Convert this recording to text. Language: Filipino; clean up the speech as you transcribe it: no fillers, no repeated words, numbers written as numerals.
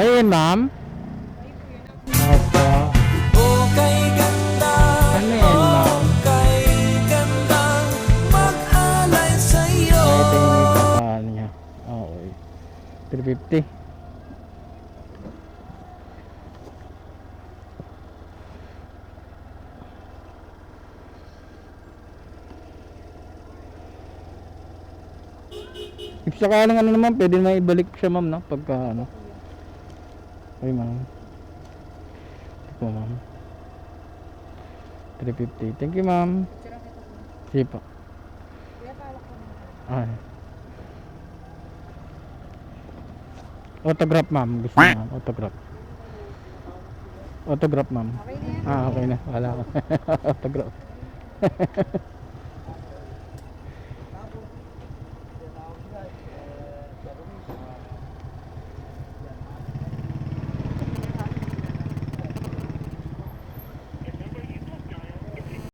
Kayo yun, ma'am? Opo. Okay ganda, Ano yan, ma'am? okay ganda, mag-alay sa'yo. Ito yung ipapaan niya. Okay. 350. If sakaling ano naman, pwede na ibalik siya, ma'am, no? Pagka ano. Okay, ma'am. Ito po, ma'am. 350. Thank you, ma'am. Sige po. Ay. Autograph, ma'am. Gusto niya, ma'am. Autograph. Autograph, ma'am. Okay na yan. Okay na. Wala ko. Autograph.